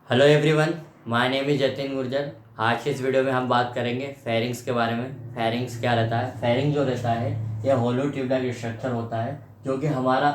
Hello everyone, my name is Jatin Gurjar. आज की इस वीडियो में हम बात करेंगे फेरिंग्स के बारे में। फेरिंग्स क्या रहता है? फेरिंग जो रहता है यह होलो ट्यूब लाइक स्ट्रक्चर होता है जो कि हमारा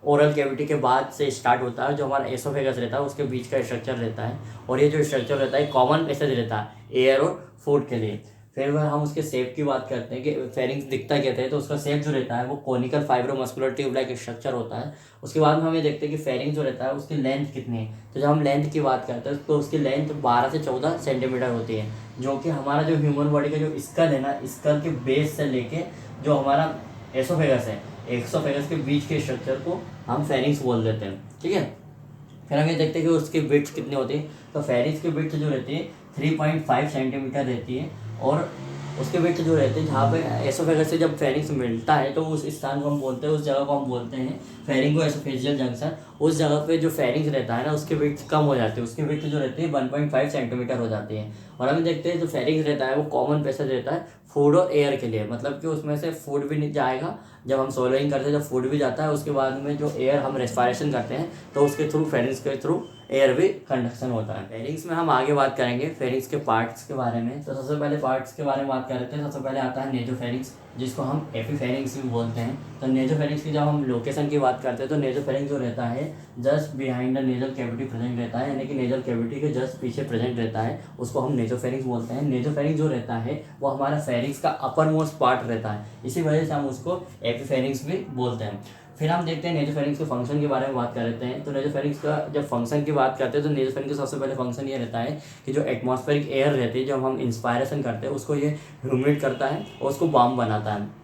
ओरल कैविटी के बाद से स्टार्ट होता है। जो हमारा एसोफेगस रहता है उसके बीच का स्ट्रक्चर रहता है और ये जो स्ट्रक्चर रहता है कॉमन पैसेज रहता है एयर और फूड के लिए। फिर वह हम उसके शेप की बात करते हैं कि फेरिंग्स दिखता कैसे है, तो उसका शेप जो रहता है वो conical fibromuscular tube like structure होता है। उसके बाद में हम ये देखते हैं कि फेरिंग जो रहता है उसकी लेंथ कितनी है। तो जब हम लेंथ की बात करते हैं तो उसकी लेंथ 12 से 14 सेंटीमीटर होती है, जो कि हमारा जो ह्यूमन बॉडी का जो स्कल है ना, स्कल के बेस से लेके जो हमारा एसोफेगस है, एसोफेगस के बीच के स्ट्रक्चर को हम फेरिंग्स बोल देते हैं। ठीक है। फिर हम ये देखते हैं कि उसकी विड्थ कितनी होती है। तो फेरिंग्स की विड्थ जो रहती है 3.5 सेंटीमीटर रहती है और उसके विड्थ जो रहते हैं जहाँ पे एसोफेगस से जब फेरिंग्स मिलता है तो उस स्थान को हम बोलते हैं, उस जगह को हम बोलते हैं फेरिंगो एसोफेजियल जंक्शन। उस जगह पे जो फेरिंग्स रहता है ना उसकी विड्थ कम हो जाती है, उसकी विड्थ जो रहती है 1.5 सेंटीमीटर हो जाती है। और हम देखते हैं जो फेरिंग्स रहता है वो कॉमन पैसेज रहता है फूड और एयर के लिए, मतलब कि उसमें से फूड भी नहीं जाएगा। जब हम सोलोइंग करते हैं जब फूड भी जाता है, उसके बाद में जो एयर हम रेस्पायरेशन करते हैं तो उसके थ्रू फेरिंग्स के थ्रू एयर भी कंडक्शन होता है। फेरिंग्स में हम आगे बात करेंगे फेरिंग्स के पार्ट्स के बारे में। तो सबसे पहले पार्ट्स के बारे में बात करते हैं। सबसे पहले आता है नेजोफेरिंग्स, जिसको हम एपिफेरिंग्स भी बोलते हैं। तो नेजोफेरिंग्स की जब हम लोकेशन की बात करते हैं तो नेजोफेरिंग्स जो रहता है just behind the nasal cavity present रहता है, यानी कि नेजल कैविटी के जस्ट पीछे प्रेजेंट रहता है, उसको हम नेजोफेरिंग्स बोलते हैं। नेजोफेरिंग्स जो रहता है वो हमारा फेरिंग्स का अपर मोस्ट पार्ट रहता है, इसी वजह से हम उसको एपिफेरिंग्स भी बोलते हैं। फिर हम देखते हैं नेजोफेरिंग्स के फंक्शन के बारे में बात कर लेते हैं। तो नेजोफेरिंग्स का जब फंक्शन की बात करते हैं तो नेजोफेरिंग्स का सबसे पहले फंक्शन ये रहता है कि जो एटमॉस्फेरिक एयर रहती है जब हम इंस्पायरेशन करते हैं उसको ये ह्यूमिड करता है और उसको वार्म बनाता है।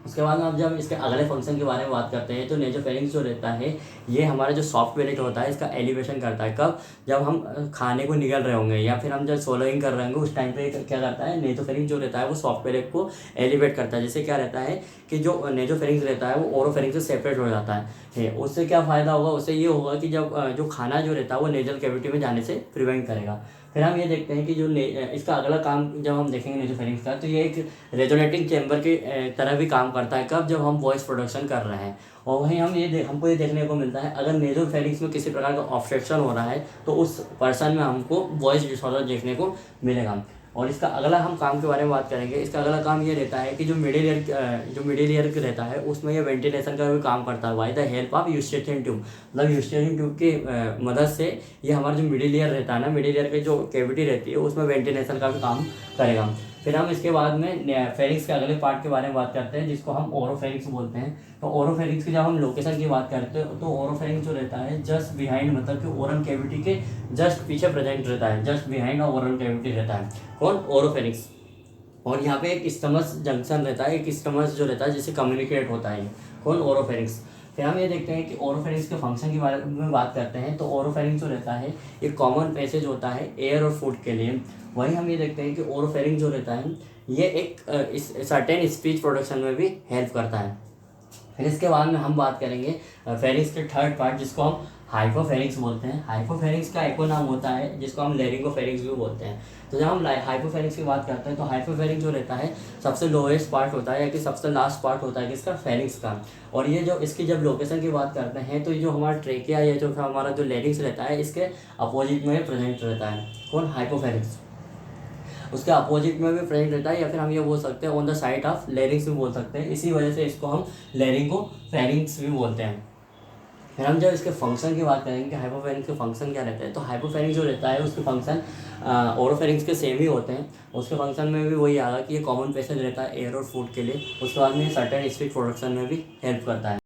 उसके बाद में अब जब इसके अगले फंक्शन के बारे में बात करते हैं तो नेजोफेरिंग्स जो रहता है ये हमारा जो सॉफ्ट पैलेट होता है इसका एलिवेशन करता है। कब? जब हम खाने को निगल रहे होंगे या फिर हम जब सोलोइंग कर रहे होंगे उस टाइम पे क्या करता है नेजोफेरिंग्स जो रहता है वो सॉफ्ट पैलेट को एलिवेट करता है। जिससे क्या रहता है कि जो नेजोफेरिंग्स रहता है वो ओरोफेरिंग्स से सेपरेट हो जाता है। उससे क्या फ़ायदा होगा? उससे ये होगा कि जब जो खाना जो रहता है वो नेजल कैविटी में जाने से प्रिवेंट करेगा। फिर हम ये देखते हैं कि जो इसका अगला काम जब हम देखेंगे नेजोफेरिंग्स का तो ये एक रेजोनेटिंग चैम्बर की तरह भी काम करता है। कब? जब हम वॉइस प्रोडक्शन कर रहे हैं। और वहीं हमको ये देखने को मिलता है अगर नेजोफेरिंग्स में किसी प्रकार का ऑब्स्ट्रक्शन हो रहा है तो उस पर्सन में हमको वॉइस डिसऑर्डर देखने को मिलेगा। और इसका अगला हम काम के बारे में बात करेंगे। इसका अगला काम ये रहता है कि जो मिडिल ईयर रहता है उसमें ये वेंटिलेशन का भी काम करता है by the help of Eustachian tube. मतलब यूस्टेशियन ट्यूब की मदद से ये हमारा जो मिडिल ईयर रहता है ना, मिडिल ईयर की जो कैविटी रहती है उसमें वेंटिलेशन का भी काम करेगा। फिर हम इसके बाद में फेरिंग्स के अगले पार्ट के बारे में बात करते हैं जिसको हम ओरोफेरिंग्स बोलते हैं। तो ओरोफेरिंग्स की जब हम लोकेशन की बात करते हैं तो ओरोफेरिंग्स जो रहता है जस्ट बिहाइंड, मतलब कि ओरल कैविटी के जस्ट पीछे प्रेजेंट रहता है, जस्ट बिहाइंड ओरल कैविटी रहता है। कौन? ओरोफेरिंग्स। और यहाँ पे एक स्टमस जंक्शन रहता है, एक स्टमस जो रहता है जिससे कम्युनिकेट होता है। कौन? ओरोफेरिंग्स। फिर हम ये देखते हैं कि ओरोफेरिंग्स के फंक्शन के बारे में बात करते हैं। तो ओरोफेरिंग्स जो रहता है एक कॉमन पैसेज होता है एयर और फूड के लिए। वहीं हम ये देखते हैं कि ओरोफेरिंग जो रहता है ये एक सर्टेन स्पीच प्रोडक्शन में भी हेल्प करता है। फिर इसके बाद में हम बात करेंगे फेरिंग्स के थर्ड पार्ट जिसको हम हाइपोफेरिंग्स बोलते हैं। हाइपोफेरिंग्स का एको नाम होता है जिसको हम लेरिंगोफेरिंग्स भी बोलते हैं। तो जब हम हाइपोफेरिंग्स की बात करते हैं तो हाइपोफेरिंग जो रहता है सबसे लोएस्ट पार्ट होता है या कि सबसे लास्ट पार्ट होता है किसका? फेरिंग्स का। और ये जो इसकी जब लोकेशन की बात करते हैं तो ये जो हमारा ट्रेकिया या जो हमारा जो लेरिंग्स रहता है इसके अपोजिट में प्रेजेंट रहता है। कौन? हाइपोफेरिंग्स। उसके अपोजिट में भी प्रेजेंट रहता है या फिर हम ये बोल सकते हैं on the side of larynx भी बोल सकते हैं। इसी वजह से इसको हम लेरिंगो फेरिंग्स भी बोलते हैं। फिर हम जब इसके फंक्शन की बात करेंगे कि हाइपोफेरिंग्स के फंक्शन क्या रहते हैं तो हाइपोफेरिंग्स जो रहता है उसके फंक्शन ओरोफेरिंग्स के सेम ही होते हैं। उसके फंक्शन में भी वही आएगा कि ये कॉमन पैसेज रहता है एयर और फूड के लिए। उसके बाद में सर्टेन स्पीच प्रोडक्शन में भी हेल्प करता है।